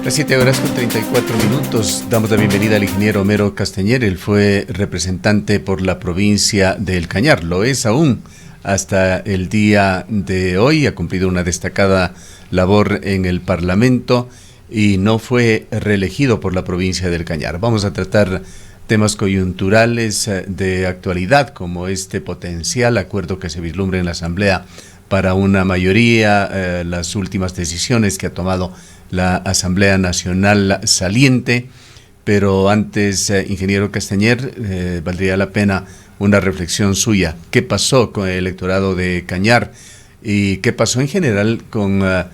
Las 7:34. Damos la bienvenida al ingeniero Homero Castañer. Él fue representante por la provincia del Cañar. Lo es aún hasta el día de hoy. Ha cumplido una destacada labor en el Parlamento y no fue reelegido por la provincia del Cañar. Vamos a tratar temas coyunturales de actualidad, como este potencial acuerdo que se vislumbra en la Asamblea para una mayoría, las últimas decisiones que ha tomado la Asamblea Nacional saliente. Pero antes, ingeniero Castañer, valdría la pena una reflexión suya. ¿Qué pasó con el electorado de Cañar y qué pasó en general con la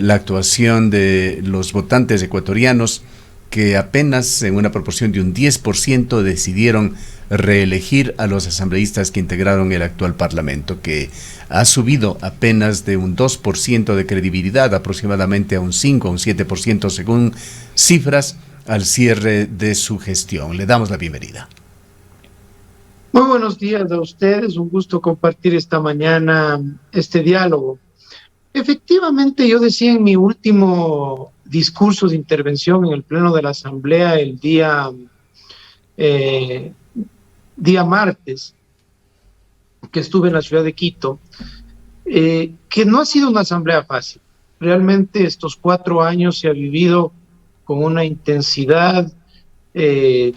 actuación de los votantes ecuatorianos que apenas en una proporción de un 10% decidieron reelegir a los asambleístas que integraron el actual Parlamento, que ha subido apenas de un 2% de credibilidad, aproximadamente a un 5 o un 7% según cifras al cierre de su gestión? Le damos la bienvenida. Muy buenos días a ustedes, un gusto compartir esta mañana este diálogo. Efectivamente, yo decía en mi último discurso de intervención en el Pleno de la Asamblea el día martes, que estuve en la ciudad de Quito, que no ha sido una asamblea fácil. Realmente estos 4 años se ha vivido con una intensidad,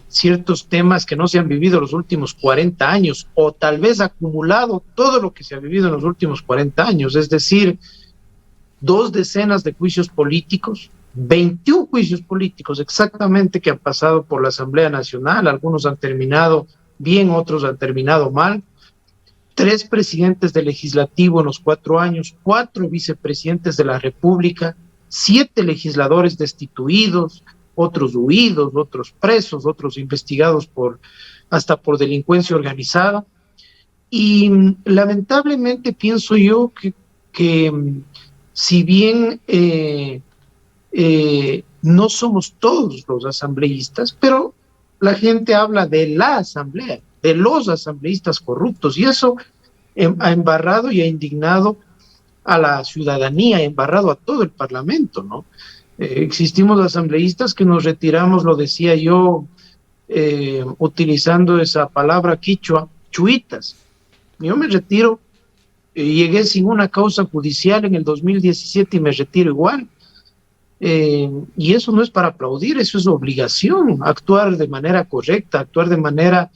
ciertos temas que no se han vivido los últimos 40 años, o tal vez acumulado todo lo que se ha vivido en los últimos 40 años, es decir, 2 decenas de juicios políticos, 21 juicios políticos exactamente que han pasado por la Asamblea Nacional. Algunos han terminado bien, otros han terminado mal. 3 presidentes del Legislativo en los 4 años, 4 vicepresidentes de la República, 7 legisladores destituidos, otros huidos, otros presos, otros investigados hasta por delincuencia organizada. Y lamentablemente pienso yo que si bien no somos todos los asambleístas, pero la gente habla de la asamblea, de los asambleístas corruptos, y eso ha embarrado y ha indignado a la ciudadanía, ha embarrado a todo el Parlamento, ¿no? Existimos asambleístas que nos retiramos, lo decía yo, utilizando esa palabra quichua, chuitas. Yo me retiro, llegué sin una causa judicial en el 2017 y me retiro igual. Y eso no es para aplaudir, eso es obligación, actuar de manera correcta, actuar de manera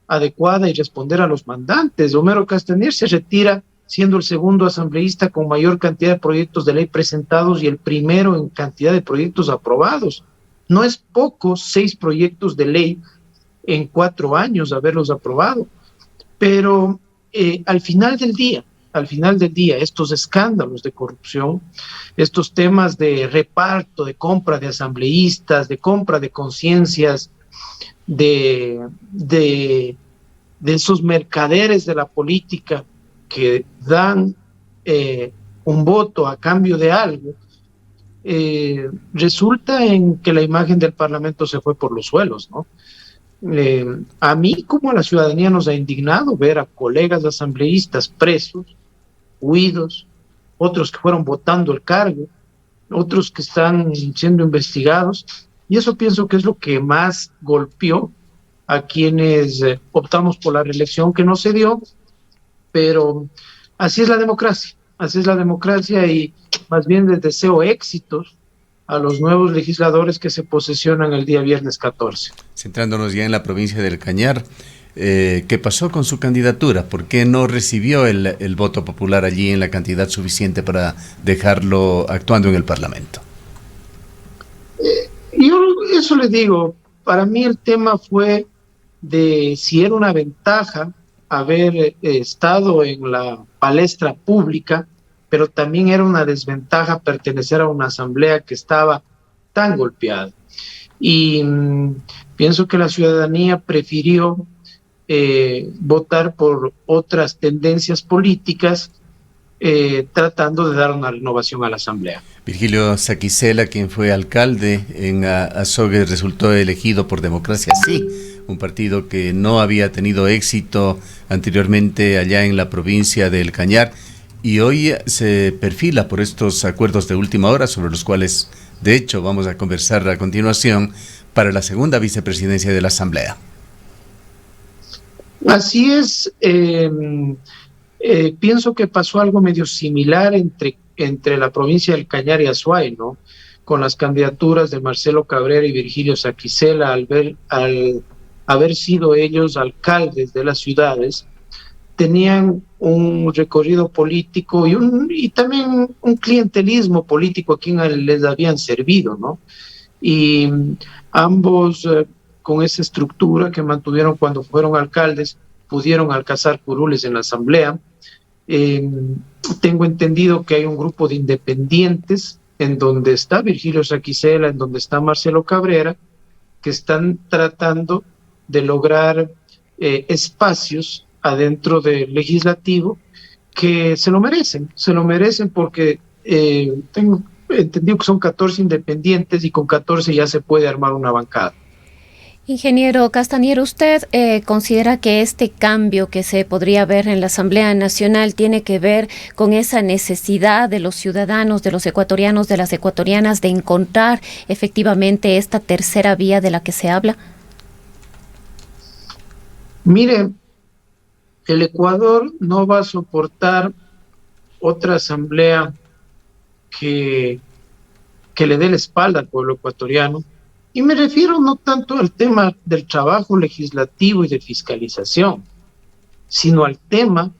adecuada y responder a los mandantes. Homero Castañer se retira siendo el segundo asambleísta con mayor cantidad de proyectos de ley presentados y el primero en cantidad de proyectos aprobados. No es poco 6 proyectos de ley en 4 años haberlos aprobado, pero al final del día, estos escándalos de corrupción, estos temas de reparto, de compra de asambleístas, de compra de conciencias, de esos mercaderes de la política que dan un voto a cambio de algo, resulta en que la imagen del Parlamento se fue por los suelos, ¿no? A mí como a la ciudadanía nos ha indignado ver a colegas asambleístas presos, huidos, otros que fueron votando el cargo, otros que están siendo investigados, y eso pienso que es lo que más golpeó a quienes optamos por la reelección, que no se dio, pero así es la democracia, y más bien les deseo éxitos a los nuevos legisladores que se posesionan el día viernes 14. Centrándonos ya en la provincia del Cañar, ¿qué pasó con su candidatura? ¿Por qué no recibió el voto popular allí en la cantidad suficiente para dejarlo actuando en el Parlamento? Yo eso le digo, para mí el tema fue de si era una ventaja haber estado en la palestra pública, pero también era una desventaja pertenecer a una asamblea que estaba tan golpeada. Y pienso que la ciudadanía prefirió votar por otras tendencias políticas, tratando de dar una renovación a la asamblea. Virgilio Saquicela, quien fue alcalde en Azogues, resultó elegido por Democracia Sí, un partido que no había tenido éxito anteriormente allá en la provincia del Cañar. y hoy se perfila por estos acuerdos de última hora sobre los cuales, de hecho, vamos a conversar a continuación para la segunda vicepresidencia de la Asamblea. Así es. Pienso que pasó algo medio similar entre la provincia del Cañar y Azuay, ¿no? Con las candidaturas de Marcelo Cabrera y Virgilio Saquicela, al haber sido ellos alcaldes de las ciudades, tenían un recorrido político y también un clientelismo político a quien les habían servido, ¿no? Y ambos, con esa estructura que mantuvieron cuando fueron alcaldes, pudieron alcanzar curules en la Asamblea. Tengo entendido que hay un grupo de independientes en donde está Virgilio Saquicela, en donde está Marcelo Cabrera, que están tratando de lograr espacios adentro del legislativo que se lo merecen porque tengo entendido que son 14 independientes y con 14 ya se puede armar una bancada. Ingeniero Castañer, ¿usted considera que este cambio que se podría ver en la Asamblea Nacional tiene que ver con esa necesidad de los ciudadanos, de los ecuatorianos, de las ecuatorianas, de encontrar efectivamente esta tercera vía de la que se habla? Mire, el Ecuador no va a soportar otra asamblea que le dé la espalda al pueblo ecuatoriano. Y me refiero no tanto al tema del trabajo legislativo y de fiscalización, sino al tema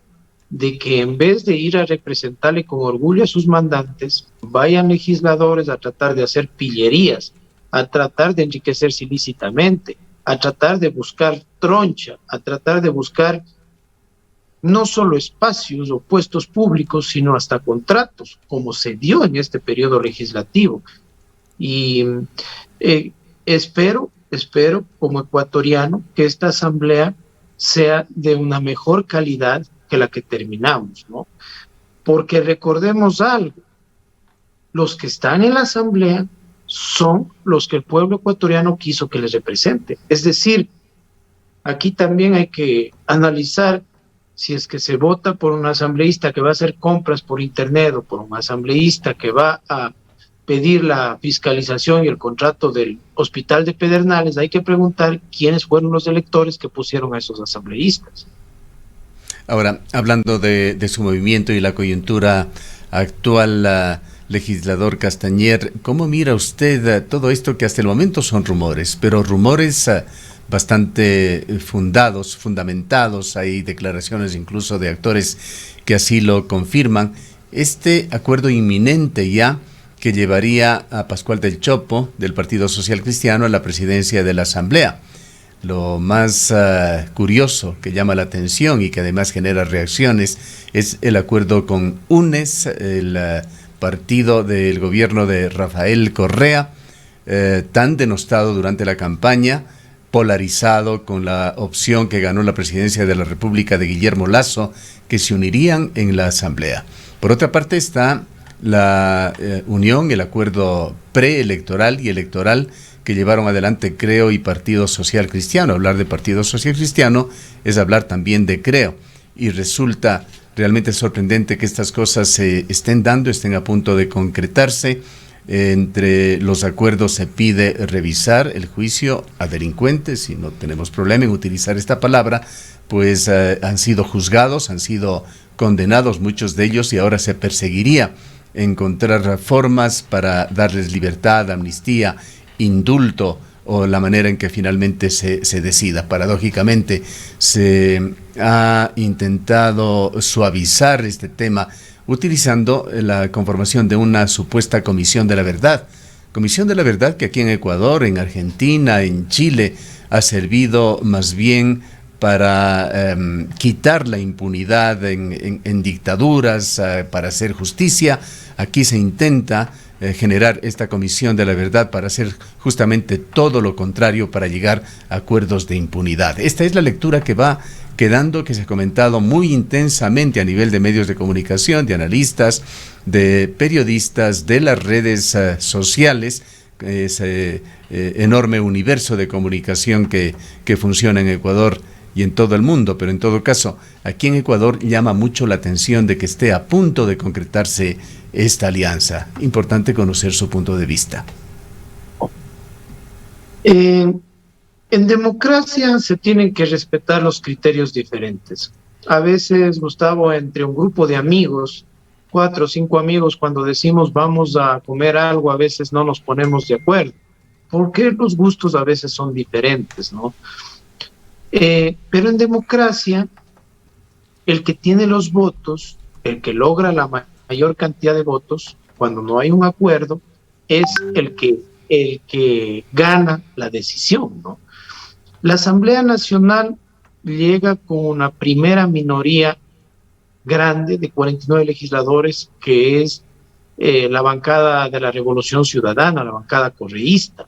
de que en vez de ir a representarle con orgullo a sus mandantes, vayan legisladores a tratar de hacer pillerías, a tratar de enriquecerse ilícitamente, a tratar de buscar troncha, a tratar de buscar no solo espacios o puestos públicos, sino hasta contratos, como se dio en este periodo legislativo. Y espero como ecuatoriano que esta asamblea sea de una mejor calidad que la que terminamos, ¿no? Porque recordemos algo, los que están en la asamblea son los que el pueblo ecuatoriano quiso que les represente. Es decir, aquí también hay que analizar si es que se vota por un asambleísta que va a hacer compras por internet o por un asambleísta que va a pedir la fiscalización y el contrato del hospital de Pedernales, hay que preguntar quiénes fueron los electores que pusieron a esos asambleístas. Ahora, hablando de su movimiento y la coyuntura actual, legislador Castañer, ¿cómo mira usted todo esto que hasta el momento son rumores, pero rumores bastante fundamentados, hay declaraciones incluso de actores que así lo confirman, este acuerdo inminente ya que llevaría a Pascual del Chopo del Partido Social Cristiano a la presidencia de la Asamblea? Lo más curioso que llama la atención y que además genera reacciones es el acuerdo con UNES, el partido del gobierno de Rafael Correa, tan denostado durante la campaña, polarizado con la opción que ganó la presidencia de la República de Guillermo Lasso, que se unirían en la Asamblea. Por otra parte está la unión, el acuerdo preelectoral y electoral que llevaron adelante Creo y Partido Social Cristiano. Hablar de Partido Social Cristiano es hablar también de Creo, y resulta realmente sorprendente que estas cosas se estén dando, estén a punto de concretarse. Entre los acuerdos se pide revisar el juicio a delincuentes, y no tenemos problema en utilizar esta palabra, pues han sido juzgados, han sido condenados muchos de ellos, y ahora se perseguiría encontrar formas para darles libertad, amnistía, indulto o la manera en que finalmente se decida. Paradójicamente se ha intentado suavizar este tema utilizando la conformación de una supuesta Comisión de la Verdad. Comisión de la Verdad que aquí en Ecuador, en Argentina, en Chile, ha servido más bien para quitar la impunidad en dictaduras, para hacer justicia. Aquí se intenta generar esta Comisión de la Verdad para hacer justamente todo lo contrario, para llegar a acuerdos de impunidad. Esta es la lectura que va quedando, que se ha comentado muy intensamente a nivel de medios de comunicación, de analistas, de periodistas, de las redes sociales, ese enorme universo de comunicación que funciona en Ecuador y en todo el mundo, pero en todo caso, aquí en Ecuador llama mucho la atención de que esté a punto de concretarse esta alianza. Importante conocer su punto de vista. En democracia se tienen que respetar los criterios diferentes. A veces, Gustavo, entre un grupo de amigos, 4 o 5 amigos, cuando decimos vamos a comer algo, a veces no nos ponemos de acuerdo, porque los gustos a veces son diferentes, ¿no? Pero en democracia, el que tiene los votos, el que logra la mayor cantidad de votos, cuando no hay un acuerdo, es el que gana la decisión, ¿no? La Asamblea Nacional llega con una primera minoría grande de 49 legisladores, que es la bancada de la Revolución Ciudadana, la bancada correísta.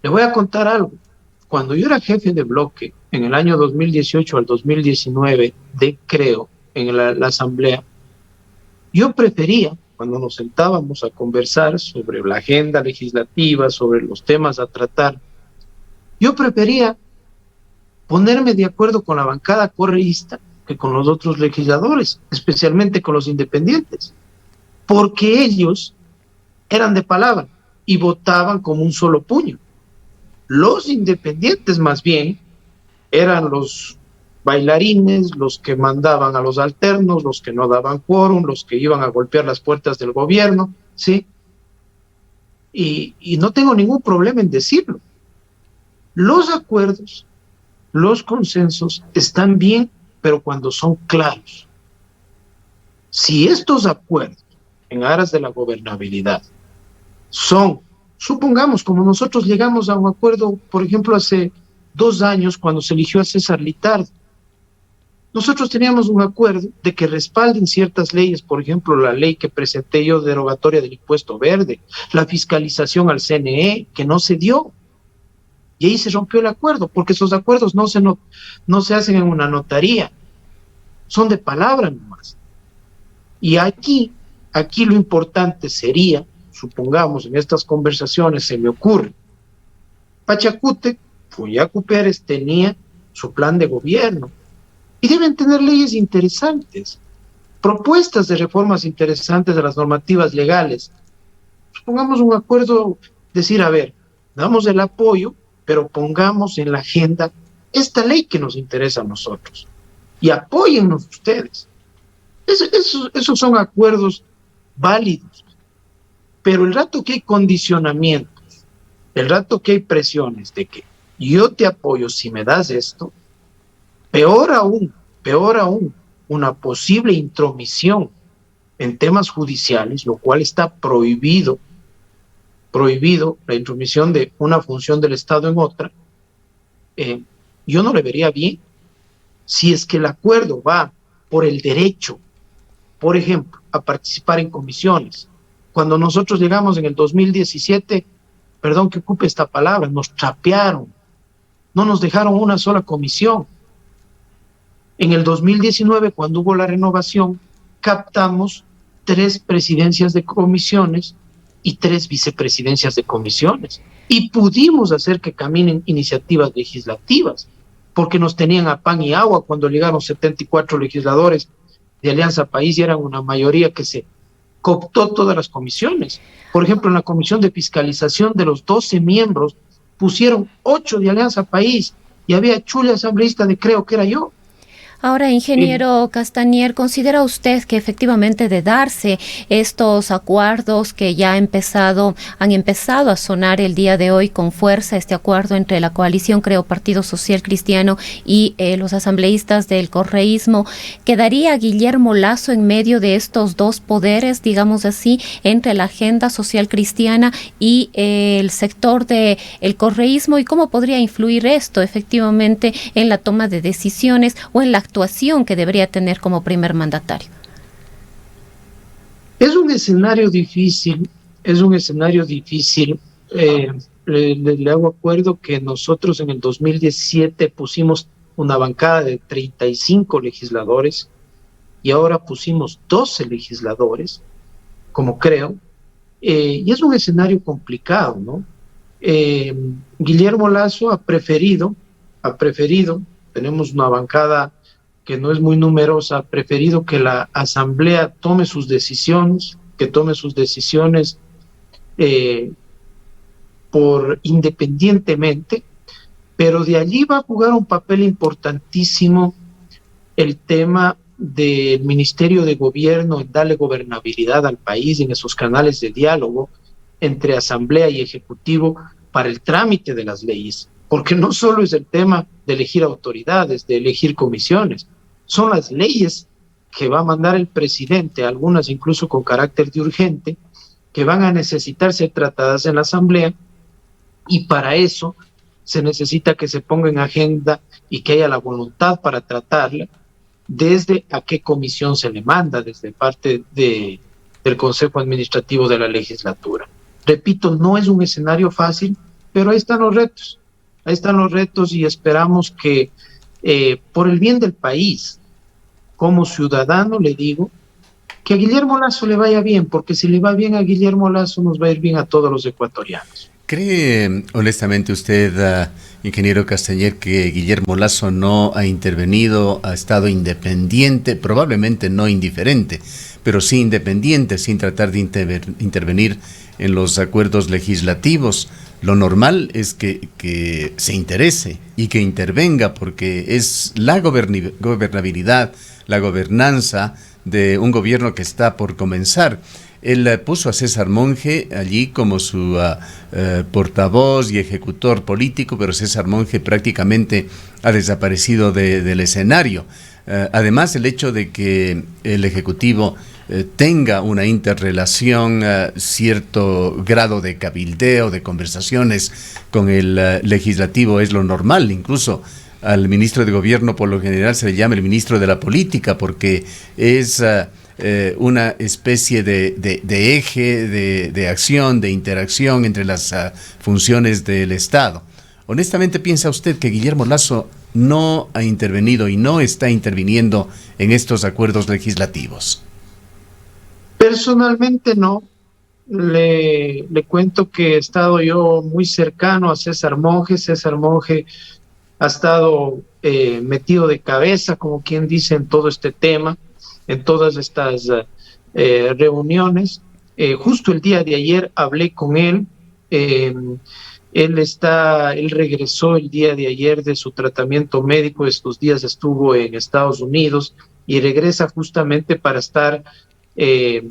Le voy a contar algo. Cuando yo era jefe de bloque, en el año 2018 al 2019, creo, en la Asamblea, yo prefería, cuando nos sentábamos a conversar sobre la agenda legislativa, sobre los temas a tratar, yo prefería ponerme de acuerdo con la bancada correísta que con los otros legisladores, especialmente con los independientes, porque ellos eran de palabra y votaban como un solo puño. Los independientes, más bien, eran los bailarines, los que mandaban a los alternos, los que no daban quórum, los que iban a golpear las puertas del gobierno, ¿sí? Y no tengo ningún problema en decirlo. Los acuerdos, los consensos están bien, pero cuando son claros. Si estos acuerdos, en aras de la gobernabilidad, son, supongamos, como nosotros llegamos a un acuerdo, por ejemplo, hace 2 años, cuando se eligió a César Litardo, nosotros teníamos un acuerdo de que respalden ciertas leyes, por ejemplo, la ley que presenté yo derogatoria del impuesto verde, la fiscalización al CNE, que no se dio. Y ahí se rompió el acuerdo, porque esos acuerdos no se hacen en una notaría, son de palabra nomás. Y aquí lo importante sería, supongamos, en estas conversaciones se me ocurre, Pachacútec, Fuyacu Pérez tenía su plan de gobierno, y deben tener leyes interesantes, propuestas de reformas interesantes de las normativas legales. Supongamos un acuerdo, decir, a ver, damos el apoyo, pero pongamos en la agenda esta ley que nos interesa a nosotros, y apóyennos ustedes. Esos son acuerdos válidos, pero el rato que hay condicionamientos, el rato que hay presiones de que yo te apoyo si me das esto, peor aún, una posible intromisión en temas judiciales, lo cual está prohibido la intromisión de una función del Estado en otra, yo no le vería bien. Si es que el acuerdo va por el derecho, por ejemplo, a participar en comisiones. Cuando nosotros llegamos en el 2017, perdón que ocupe esta palabra, nos trapearon, no nos dejaron una sola comisión. En el 2019, cuando hubo la renovación, captamos 3 presidencias de comisiones y 3 vicepresidencias de comisiones. Y pudimos hacer que caminen iniciativas legislativas, porque nos tenían a pan y agua cuando llegaron 74 legisladores de Alianza País y eran una mayoría que se cooptó todas las comisiones. Por ejemplo, en la comisión de fiscalización, de los 12 miembros, pusieron 8 de Alianza País y había chula asambleísta de, creo que era yo. Ahora, ingeniero Castañer, ¿considera usted que efectivamente de darse estos acuerdos que ya han empezado a sonar el día de hoy con fuerza, este acuerdo entre la coalición, creo, Partido Social Cristiano y los asambleístas del correísmo, quedaría Guillermo Lasso en medio de estos dos poderes, digamos así, entre la agenda social cristiana y el sector del correísmo? ¿Y cómo podría influir esto efectivamente en la toma de decisiones o en la actuación que debería tener como primer mandatario? Es un escenario difícil. Le hago acuerdo que nosotros en el 2017 pusimos una bancada de 35 legisladores y ahora pusimos 12 legisladores, como creo, y es un escenario complicado, ¿no? Guillermo Lasso ha preferido ha preferido, tenemos una bancada que no es muy numerosa, ha preferido que la Asamblea tome sus decisiones, por independientemente, pero de allí va a jugar un papel importantísimo el tema del Ministerio de Gobierno, en darle gobernabilidad al país en esos canales de diálogo entre Asamblea y Ejecutivo para el trámite de las leyes, porque no solo es el tema de elegir autoridades, de elegir comisiones, son las leyes que va a mandar el presidente, algunas incluso con carácter de urgente, que van a necesitar ser tratadas en la Asamblea, y para eso se necesita que se ponga en agenda y que haya la voluntad para tratarla, desde a qué comisión se le manda, desde parte del Consejo Administrativo de la Legislatura. Repito, no es un escenario fácil, pero ahí están los retos y esperamos que por el bien del país, como ciudadano le digo, que a Guillermo Lasso le vaya bien, porque si le va bien a Guillermo Lasso, nos va a ir bien a todos los ecuatorianos. ¿Cree honestamente usted, ingeniero Castañer, que Guillermo Lasso no ha intervenido, ha estado independiente, probablemente no indiferente, pero sí independiente, sin tratar de intervenir en los acuerdos legislativos? Lo normal es que se interese y que intervenga, porque es la gobernabilidad, la gobernanza de un gobierno que está por comenzar. Él puso a César Monge allí como su portavoz y ejecutor político, pero César Monge prácticamente ha desaparecido del escenario. Además, el hecho de que el Ejecutivo tenga una interrelación, cierto grado de cabildeo, de conversaciones con el legislativo es lo normal. Incluso al ministro de Gobierno por lo general se le llama el ministro de la política, porque es una especie de eje de acción, de interacción entre las funciones del Estado. Honestamente, ¿piensa usted que Guillermo Lasso no ha intervenido y no está interviniendo en estos acuerdos legislativos? Personalmente no. Le cuento que he estado yo muy cercano a César Monge. César Monge ha estado metido de cabeza, como quien dice, en todo este tema, en todas estas reuniones. Justo el día de ayer hablé con él. Él regresó el día de ayer de su tratamiento médico. Estos días estuvo en Estados Unidos y regresa justamente para estar el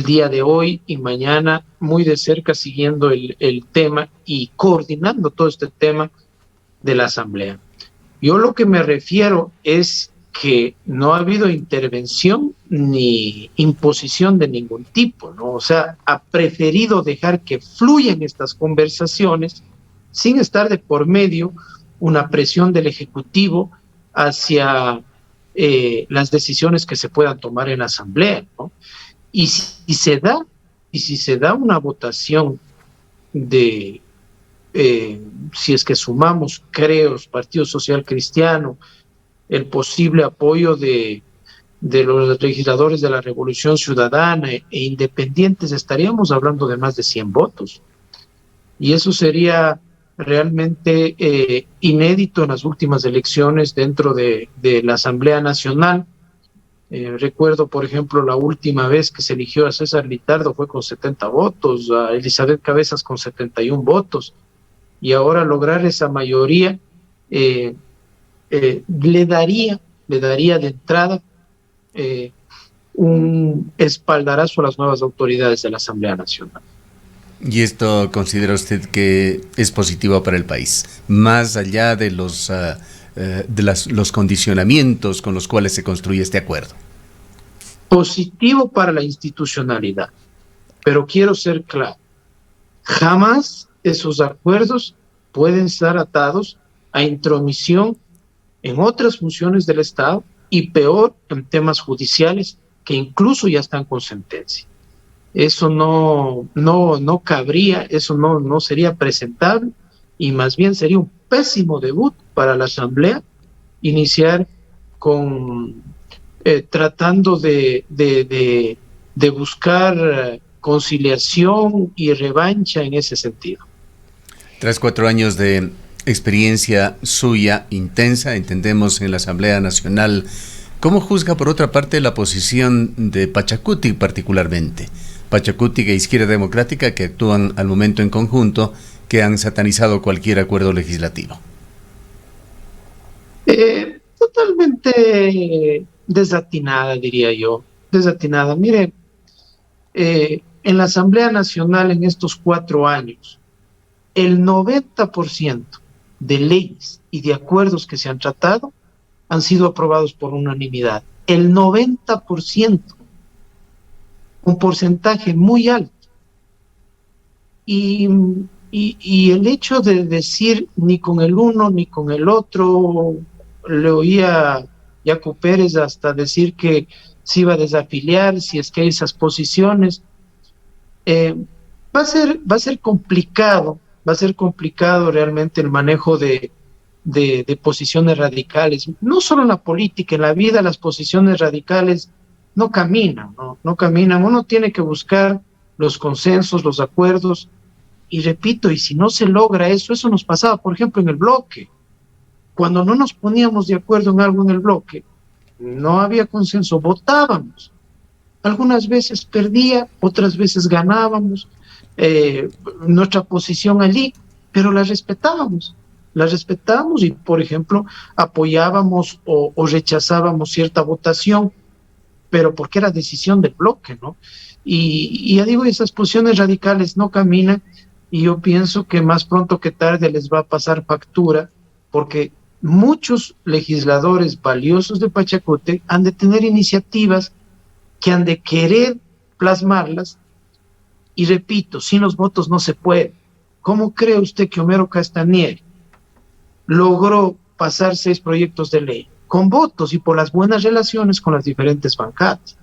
día de hoy y mañana muy de cerca siguiendo el tema y coordinando todo este tema de la Asamblea. Yo lo que me refiero es que no ha habido intervención ni imposición de ningún tipo, ¿no? O sea, ha preferido dejar que fluyan estas conversaciones sin estar de por medio una presión del Ejecutivo hacia las decisiones que se puedan tomar en la Asamblea, ¿no? Y si se da una votación de si es que sumamos, creo, Partido Social Cristiano, el posible apoyo de los legisladores de la Revolución Ciudadana e independientes, estaríamos hablando de más de 100 votos. Y eso sería realmente inédito en las últimas elecciones dentro de la Asamblea Nacional. Recuerdo, por ejemplo, la última vez que se eligió a César Litardo fue con 70 votos, a Elizabeth Cabezas con 71 votos. Y ahora lograr esa mayoría le daría de entrada un espaldarazo a las nuevas autoridades de la Asamblea Nacional. ¿Y esto considera usted que es positivo para el país? Más allá de los condicionamientos con los cuales se construye este acuerdo. Positivo para la institucionalidad, pero quiero ser claro, jamás esos acuerdos pueden estar atados a intromisión en otras funciones del Estado y peor en temas judiciales que incluso ya están con sentencia. Eso no cabría, eso no sería presentable y más bien sería un pésimo debut para la Asamblea iniciar con tratando de buscar conciliación y revancha en ese sentido. Tras 4 años de experiencia suya intensa, entendemos, en la Asamblea Nacional. ¿Cómo juzga, por otra parte, la posición de Pachacuti particularmente? Pachacuti e Izquierda Democrática, que actúan al momento en conjunto, que han satanizado cualquier acuerdo legislativo. Totalmente desatinada, diría yo. Desatinada. Mire, en la Asamblea Nacional en estos 4 años, el 90% de leyes y de acuerdos que se han tratado han sido aprobados por unanimidad. El 90%, un porcentaje muy alto. Y el hecho de decir ni con el uno ni con el otro, le oía a Yacu Pérez hasta decir que se iba a desafiliar si es que hay esas posiciones, va a ser complicado realmente el manejo de posiciones radicales. No solo en la política, en la vida las posiciones radicales no caminan, no caminan. Uno tiene que buscar los consensos, los acuerdos, y repito, y si no se logra eso nos pasaba, por ejemplo, en el bloque. Cuando no nos poníamos de acuerdo en algo en el bloque, no había consenso, votábamos. Algunas veces perdía, otras veces ganábamos nuestra posición allí, pero la respetábamos y, por ejemplo, apoyábamos o rechazábamos cierta votación, pero porque era decisión del bloque, ¿no? Y ya digo, esas posiciones radicales no caminan, y yo pienso que más pronto que tarde les va a pasar factura, porque muchos legisladores valiosos de Pachacuti han de tener iniciativas que han de querer plasmarlas, y repito, sin los votos no se puede. ¿Cómo cree usted que Homero Castañer logró pasar 6 proyectos de ley? Con votos y por las buenas relaciones con las diferentes bancadas.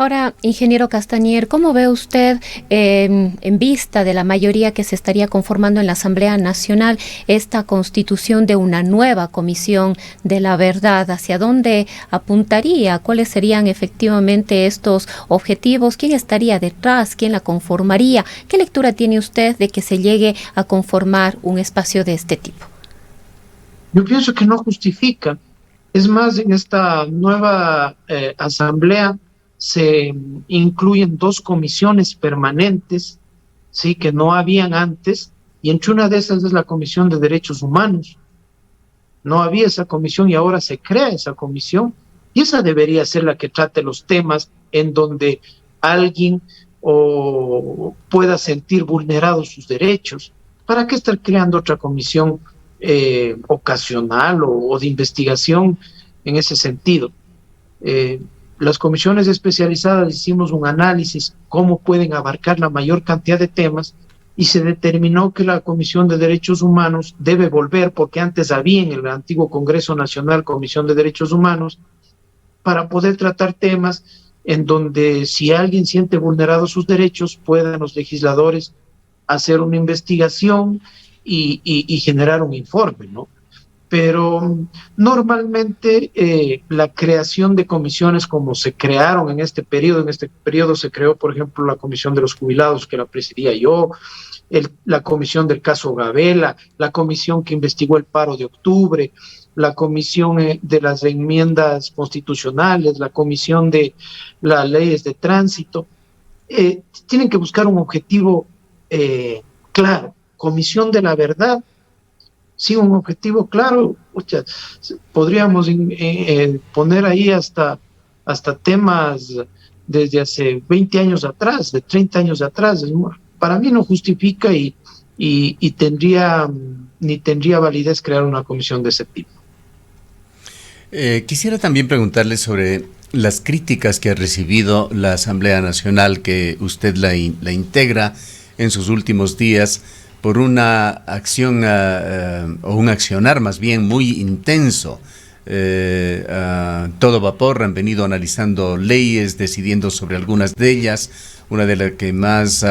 Ahora, ingeniero Castañer, ¿cómo ve usted, en vista de la mayoría que se estaría conformando en la Asamblea Nacional, esta constitución de una nueva comisión de la verdad? ¿Hacia dónde apuntaría? ¿Cuáles serían efectivamente estos objetivos? ¿Quién estaría detrás? ¿Quién la conformaría? ¿Qué lectura tiene usted de que se llegue a conformar un espacio de este tipo? Yo pienso que no justifica. Es más, en esta nueva asamblea se incluyen 2 comisiones permanentes, sí, que no habían antes, y entre una de esas es la Comisión de Derechos Humanos. No había esa comisión y ahora se crea esa comisión, y esa debería ser la que trate los temas en donde alguien pueda sentir vulnerados sus derechos. ¿Para qué estar creando otra comisión ocasional o de investigación en ese sentido? Las comisiones especializadas hicimos un análisis cómo pueden abarcar la mayor cantidad de temas, y se determinó que la Comisión de Derechos Humanos debe volver, porque antes había en el antiguo Congreso Nacional Comisión de Derechos Humanos, para poder tratar temas en donde, si alguien siente vulnerados sus derechos, puedan los legisladores hacer una investigación y generar un informe, ¿no? Pero normalmente la creación de comisiones como se crearon en este periodo se creó, por ejemplo, la Comisión de los Jubilados, que la presidía yo, la Comisión del caso Gabela, la comisión que investigó el paro de octubre, la Comisión de las enmiendas constitucionales, la Comisión de las leyes de tránsito. Tienen que buscar un objetivo claro. Comisión de la verdad, sí, un objetivo claro. Podríamos poner ahí hasta temas desde hace 20 años atrás, de 30 años atrás. Para mí no justifica y tendría validez crear una comisión de ese tipo. Quisiera también preguntarle sobre las críticas que ha recibido la Asamblea Nacional, que usted la integra en sus últimos días, por una acción o un accionar más bien muy intenso. Todo vapor han venido analizando leyes, decidiendo sobre algunas de ellas. Una de las que más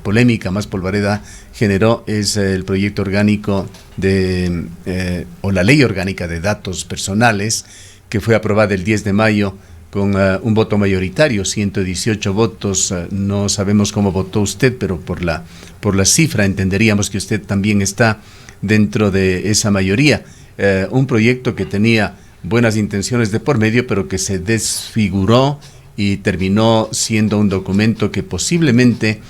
polémica, más polvareda generó es el proyecto orgánico o la ley orgánica de datos personales, que fue aprobada el 10 de mayo con un voto mayoritario, 118 votos. No sabemos cómo votó usted, pero por la cifra entenderíamos que usted también está dentro de esa mayoría. Un proyecto que tenía buenas intenciones de por medio, pero que se desfiguró y terminó siendo un documento que posiblemente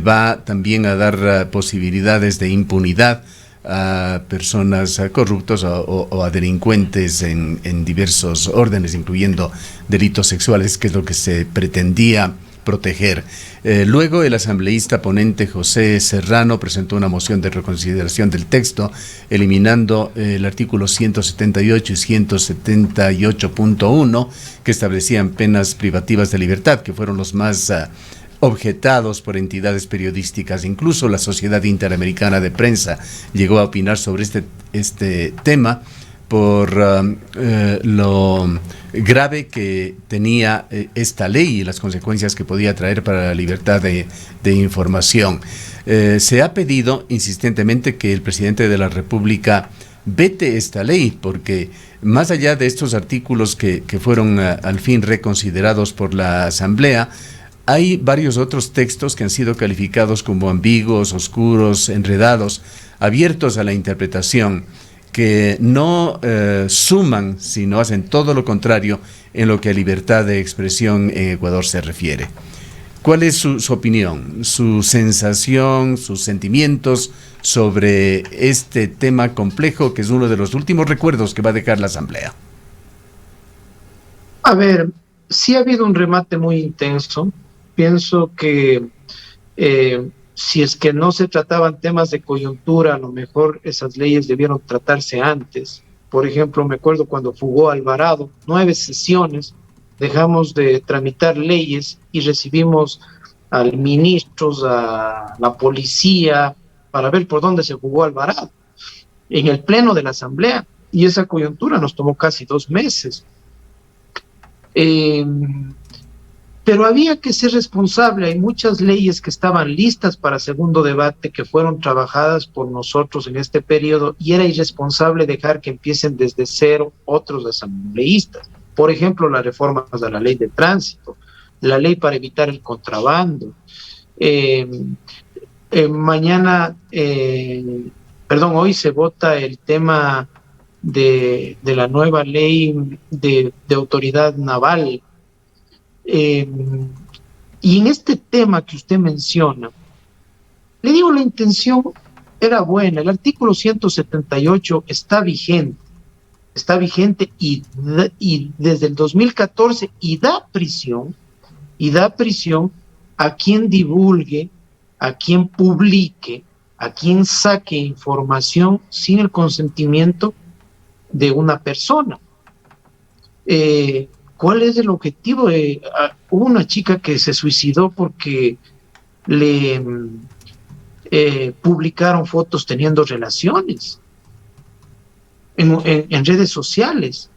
va también a dar posibilidades de impunidad a personas corruptos o a delincuentes en diversos órdenes, incluyendo delitos sexuales, que es lo que se pretendía proteger. Luego el asambleísta ponente José Serrano presentó una moción de reconsideración del texto, eliminando el artículo 178 y 178.1, que establecían penas privativas de libertad, que fueron los más objetados por entidades periodísticas. Incluso la Sociedad Interamericana de Prensa llegó a opinar sobre este tema por lo grave que tenía esta ley y las consecuencias que podía traer para la libertad de información. Se ha pedido insistentemente que el presidente de la República vete esta ley, porque más allá de estos artículos que fueron al fin reconsiderados por la Asamblea, hay varios otros textos que han sido calificados como ambiguos, oscuros, enredados, abiertos a la interpretación, que no suman, sino hacen todo lo contrario en lo que a libertad de expresión en Ecuador se refiere. ¿Cuál es su opinión, su sensación, sus sentimientos sobre este tema complejo, que es uno de los últimos recuerdos que va a dejar la Asamblea? A ver, sí ha habido un remate muy intenso. Pienso que si es que no se trataban temas de coyuntura, a lo mejor esas leyes debieron tratarse antes. Por ejemplo, me acuerdo cuando fugó Alvarado, 9 sesiones, dejamos de tramitar leyes y recibimos a ministros, a la policía, para ver por dónde se fugó Alvarado, en el pleno de la Asamblea. Y esa coyuntura nos tomó casi 2 meses. Pero había que ser responsable. Hay muchas leyes que estaban listas para segundo debate, que fueron trabajadas por nosotros en este periodo, y era irresponsable dejar que empiecen desde cero otros asambleístas. Por ejemplo, las reformas de la ley de tránsito, la ley para evitar el contrabando. Hoy se vota el tema de la nueva ley de autoridad naval. Y en este tema que usted menciona, le digo, la intención era buena. El artículo 178 está vigente y desde el 2014 y da prisión a quien divulgue, a quien publique, a quien saque información sin el consentimiento de una persona. ¿Cuál es el objetivo? Hubo una chica que se suicidó porque le publicaron fotos teniendo relaciones en redes sociales.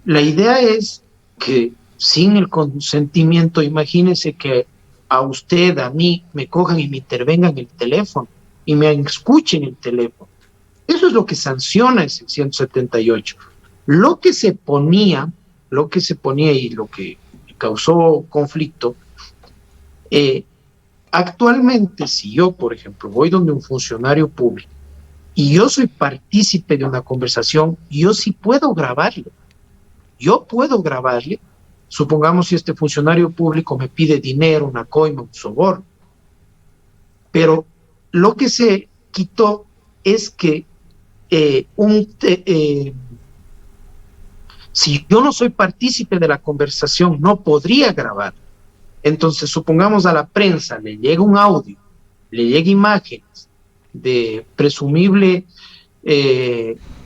La idea es que sin el consentimiento, imagínese que a usted, a mí, me cojan y me intervengan el teléfono y me escuchen el teléfono. Eso es lo que sanciona ese 178. Lo que se ponía y lo que causó conflicto, actualmente, si yo, por ejemplo, voy donde un funcionario público y yo soy partícipe de una conversación, yo sí puedo grabarlo. Supongamos si este funcionario público me pide dinero, una coima, un soborno. Pero lo que se quitó es que si yo no soy partícipe de la conversación, no podría grabar. Entonces, supongamos a la prensa le llega un audio, le llega imágenes de presumible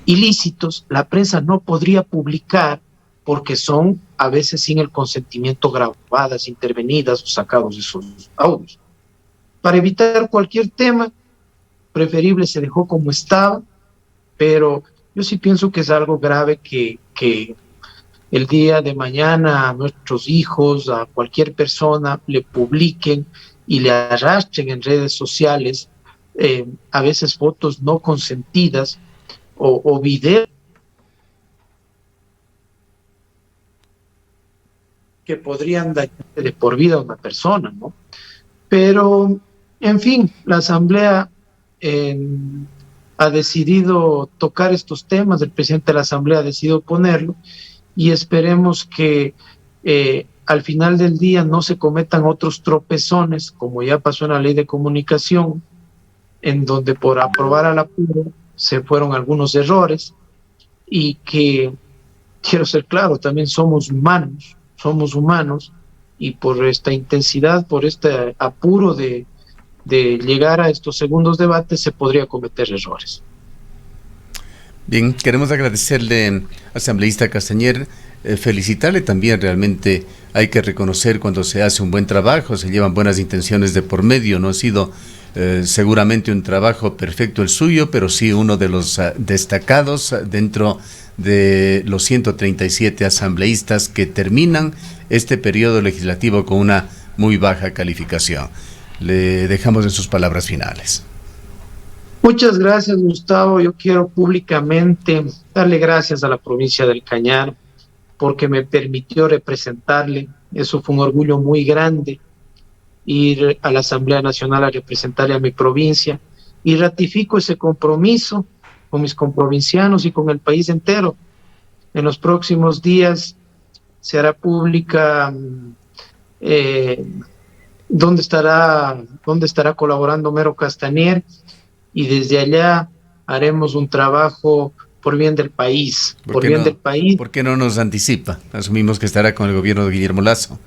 ilícitos, la prensa no podría publicar porque son a veces sin el consentimiento grabadas, intervenidas o sacados de esos audios. Para evitar cualquier tema, preferible se dejó como estaba, pero yo sí pienso que es algo grave que el día de mañana a nuestros hijos, a cualquier persona, le publiquen y le arrastren en redes sociales a veces fotos no consentidas o videos que podrían dañar de por vida a una persona, ¿no? Pero, en fin, la Asamblea ha decidido tocar estos temas, el presidente de la Asamblea ha decidido ponerlo, y esperemos que al final del día no se cometan otros tropezones, como ya pasó en la ley de comunicación, en donde por aprobar al apuro se fueron algunos errores, y que, quiero ser claro, también somos humanos, y por esta intensidad, por este apuro de llegar a estos segundos debates, se podría cometer errores. Bien, queremos agradecerle, asambleísta Castañer, felicitarle también. Realmente hay que reconocer cuando se hace un buen trabajo, se llevan buenas intenciones de por medio. No ha sido seguramente un trabajo perfecto el suyo, pero sí uno de los destacados dentro de los 137 asambleístas que terminan este periodo legislativo con una muy baja calificación. Le dejamos en sus palabras finales. Muchas gracias, Gustavo. Yo quiero públicamente darle gracias a la provincia del Cañar porque me permitió representarle. Eso fue un orgullo muy grande, ir a la Asamblea Nacional a representarle a mi provincia, y ratifico ese compromiso con mis comprovincianos y con el país entero. En los próximos días se hará pública dónde estará colaborando Mero Castañer, y desde allá haremos un trabajo por bien del país. ¿Por qué no nos anticipa? Asumimos que estará con el gobierno de Guillermo Lasso.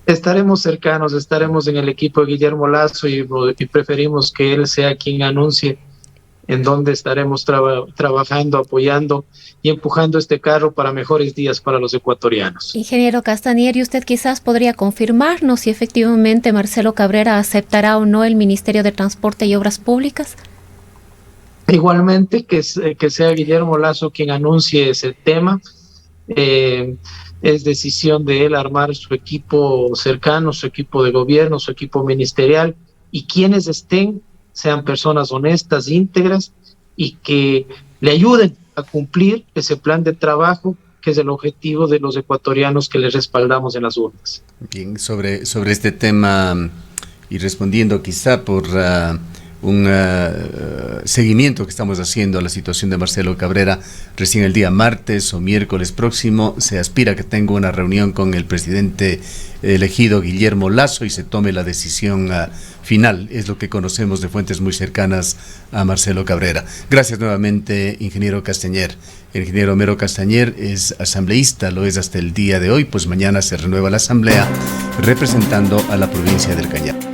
Estaremos cercanos, estaremos en el equipo de Guillermo Lasso, y preferimos que él sea quien anuncie en dónde estaremos trabajando, apoyando y empujando este carro para mejores días para los ecuatorianos. Ingeniero Castañer, ¿y usted quizás podría confirmarnos si efectivamente Marcelo Cabrera aceptará o no el Ministerio de Transporte y Obras Públicas? Igualmente, que sea Guillermo Lasso quien anuncie ese tema. Es decisión de él armar su equipo cercano, su equipo de gobierno, su equipo ministerial, y quienes estén sean personas honestas, íntegras, y que le ayuden a cumplir ese plan de trabajo que es el objetivo de los ecuatorianos que les respaldamos en las urnas. Bien, sobre este tema, y respondiendo quizá por un seguimiento que estamos haciendo a la situación de Marcelo Cabrera, recién el día martes o miércoles próximo se aspira a que tenga una reunión con el presidente elegido Guillermo Lasso y se tome la decisión final. Es lo que conocemos de fuentes muy cercanas a Marcelo Cabrera. Gracias nuevamente, ingeniero Castañer. El ingeniero Mero Castañer es asambleísta, lo es hasta el día de hoy, pues mañana se renueva la asamblea representando a la provincia del Cañar.